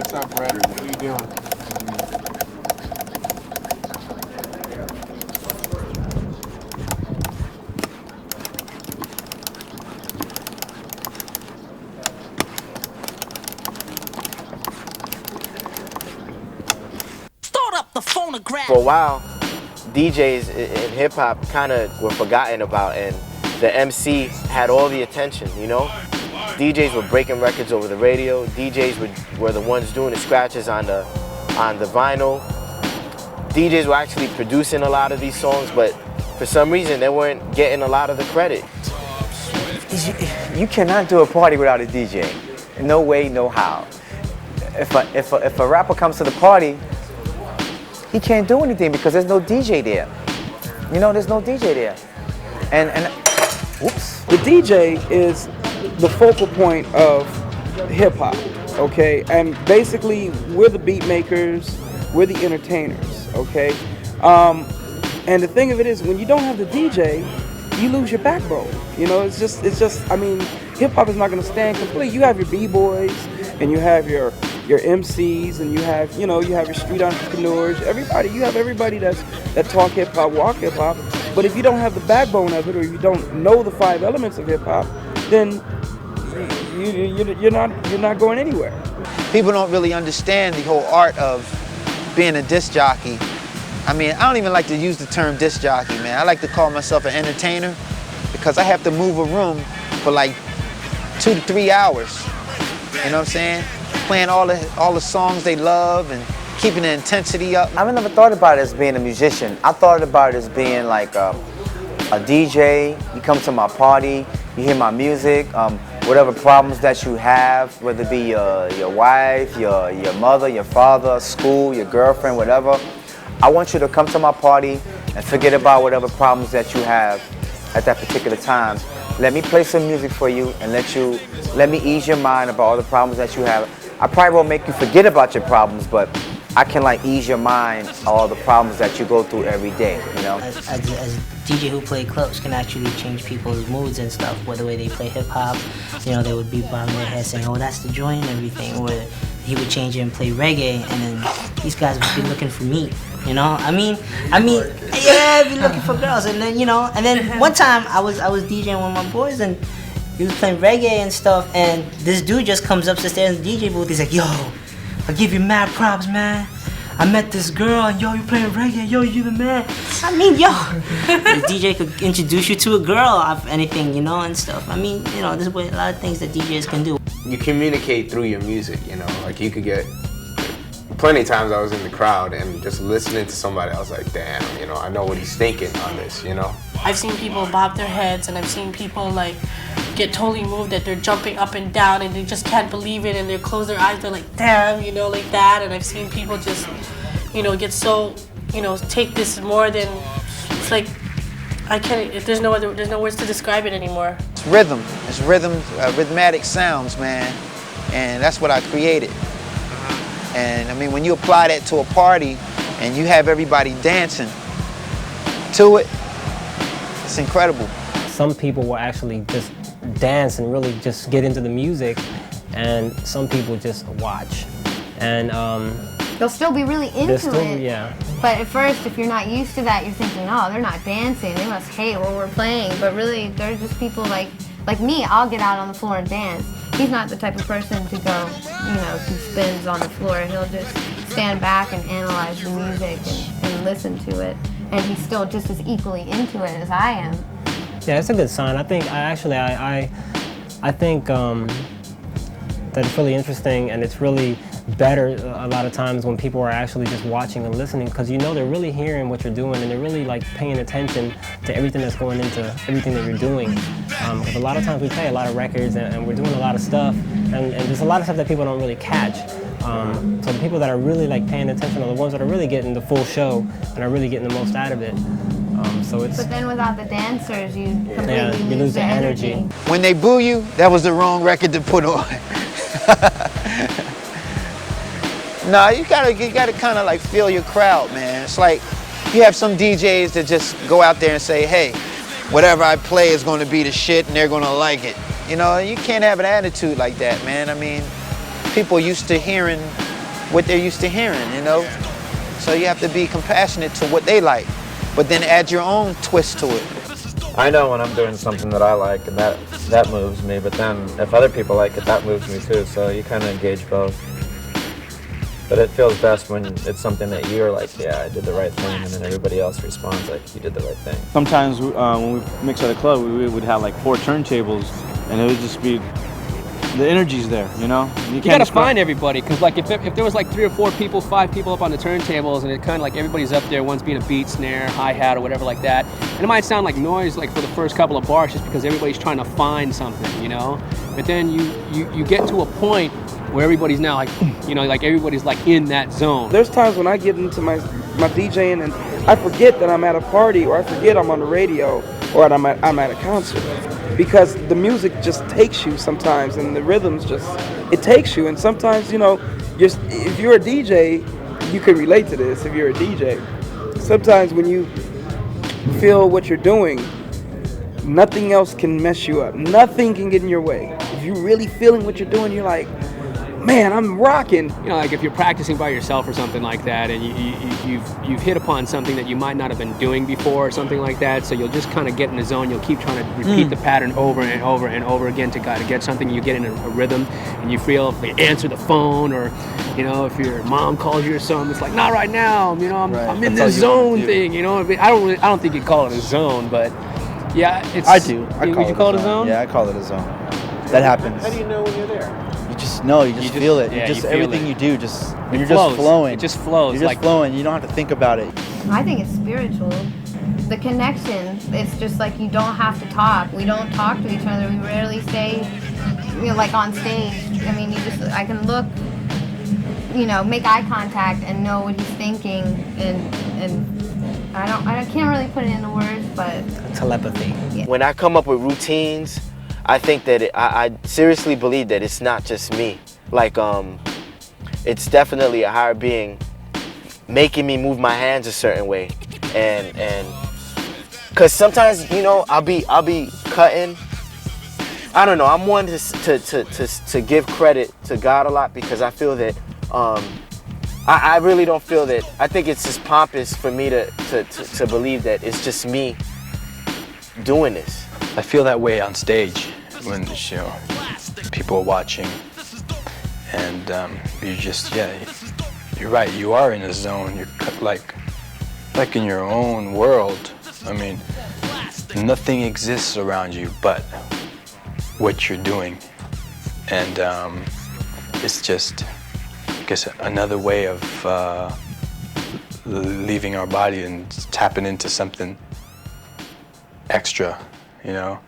what's up, Brett? What are you doing? Start up the phonograph. For a while, DJs in hip hop kind of were forgotten about, and the MC had all the attention, you know? DJs were breaking records over the radio. DJs were the ones doing the scratches on the vinyl. DJs were actually producing a lot of these songs, but for some reason they weren't getting a lot of the credit. You cannot do a party without a DJ. No way, no how. If a rapper comes to the party, he can't do anything because there's no DJ there. You know, there's no DJ there. And whoops. The DJ is the focal point of hip hop, okay? And basically, we're the beat makers, we're the entertainers, okay? And the thing of it is, when you don't have the DJ, you lose your backbone. You know, it's just. I mean, hip hop is not going to stand complete. You have your b-boys, and you have your MCs, and you have your street entrepreneurs. You have everybody that talk hip hop, walk hip hop. But if you don't have the backbone of it, or you don't know the 5 elements of hip hop, then you're not going anywhere. People don't really understand the whole art of being a disc jockey. I mean, I don't even like to use the term disc jockey, man. I like to call myself an entertainer because I have to move a room for like 2 to 3 hours. You know what I'm saying? Playing all the songs they love and keeping the intensity up. I've never thought about it as being a musician. I thought about it as being like a DJ. You come to my party, you hear my music, whatever problems that you have, whether it be your wife, your mother, your father, school, your girlfriend, whatever. I want you to come to my party and forget about whatever problems that you have at that particular time. Let me play some music for you and let me ease your mind about all the problems that you have. I probably won't make you forget about your problems, but I can like ease your mind of all the problems that you go through every day, you know? As DJ who play clubs can actually change people's moods and stuff, whether way they play hip hop, you know, they would be bobbing their head saying, oh, that's the joint and everything, or he would change it and play reggae, and then these guys would be looking for meat, you know? I mean, yeah, be looking for girls, and then, you know, and then one time I was DJing with my boys, and he was playing reggae and stuff, and this dude just comes up to stairs in the DJ booth, he's like, yo, I give you mad props, man. I met this girl, and yo, you playing reggae, yo, you the man. I mean, yo, the DJ could introduce you to a girl, if anything, you know, and stuff. I mean, you know, there's a lot of things that DJs can do. You communicate through your music, you know, like you could get, plenty of times I was in the crowd and just listening to somebody, I was like, damn, you know, I know what he's thinking on this, you know? I've seen people bob their heads, and I've seen people like get totally moved that they're jumping up and down and they just can't believe it, and they close their eyes, they're like, damn, you know, like that. And I've seen people just, you know, get so, you know, take this more than, it's like, I can't, there's no words to describe it anymore. It's rhythm, rhythmatic sounds, man, and that's what I created. And I mean, when you apply that to a party and you have everybody dancing to it, it's incredible. Some people will actually just dance and really just get into the music, and some people just watch. And they'll still be really into it. Yeah. But at first, if you're not used to that, you're thinking, oh, they're not dancing. They must hate what we're playing. But really, they're just people like me. I'll get out on the floor and dance. He's not the type of person to go, you know, do spins on the floor. He'll just stand back and analyze the music and listen to it. And he's still just as equally into it as I am. Yeah, it's a good sign. I think I think that it's really interesting, and it's really better a lot of times when people are actually just watching and listening, because you know they're really hearing what you're doing, and they're really like paying attention to everything that's going into everything that you're doing. Because a lot of times we play a lot of records and we're doing a lot of stuff, and there's a lot of stuff that people don't really catch. So the people that are really like paying attention are the ones that are really getting the full show and are really getting the most out of it. So it's. But then without the dancers, you completely lose the energy. When they boo you, that was the wrong record to put on. No, you gotta kind of like feel your crowd, man. It's like you have some DJs that just go out there and say, hey, whatever I play is going to be the shit and they're going to like it. You know, you can't have an attitude like that, man. I mean, people used to hearing what they're used to hearing, you know? So you have to be compassionate to what they like, but then add your own twist to it. I know when I'm doing something that I like and that moves me, but then if other people like it, that moves me too, so you kind of engage both. But it feels best when it's something that you're like, yeah, I did the right thing, and then everybody else responds like, you did the right thing. Sometimes when we mix at a club, we would have like 4 turntables, and it would just be, the energy's there, you know? You gotta find everybody, because like if there was like 3 or 4 people, 5 people up on the turntables, and it kind of like everybody's up there, one's being a beat, snare, hi-hat, or whatever like that, and it might sound like noise like for the first couple of bars just because everybody's trying to find something, you know? But then you get to a point where everybody's now like, you know, like everybody's like in that zone. There's times when I get into my DJing and I forget that I'm at a party, or I forget I'm on the radio, or I'm at a concert, because the music just takes you sometimes, and the rhythms it takes you. And sometimes, you know, if you're a DJ, you can relate to this. If you're a DJ, sometimes when you feel what you're doing, nothing else can mess you up. Nothing can get in your way. If you're really feeling what you're doing, you're like, man, I'm rocking. You know, like if you're practicing by yourself or something like that, and you've hit upon something that you might not have been doing before or something like that, so you'll just kind of get in the zone. You'll keep trying to repeat the pattern over and over and over again to get something. You get in a rhythm, and you feel if they answer the phone, or you know, if your mom calls you or something, it's like, not right now. You know, I'm in this zone thing. You know, I don't think you'd call it a zone, but yeah, it's. I do. Would you call it a zone? Yeah, I call it a zone. That happens. How do you know when you're there? You just know, you just feel it. Yeah, you just you feel everything it. you do, just when you're flows. just flowing. It just flows. You're just flowing. You don't have to think about it. I think it's spiritual. The connection, it's just like you don't have to talk. We don't talk to each other. We rarely say, you know, like on stage. I mean, I can look, you know, make eye contact and know what he's thinking, and I can't really put it into words, but Telepathy. Yeah. When I come up with routines, I think that I seriously believe that it's not just me. Like, it's definitely a higher being making me move my hands a certain way, and cause sometimes, you know, I'll be cutting. I don't know. I'm one to give credit to God a lot, because I feel that I really don't feel that. I think it's just pompous for me to believe that it's just me doing this. I feel that way on stage when, you know, people are watching, and you just, yeah, you're right. You are in a zone. You're like in your own world. I mean, nothing exists around you but what you're doing, and it's just, I guess, another way of leaving our body and tapping into something extra, you know.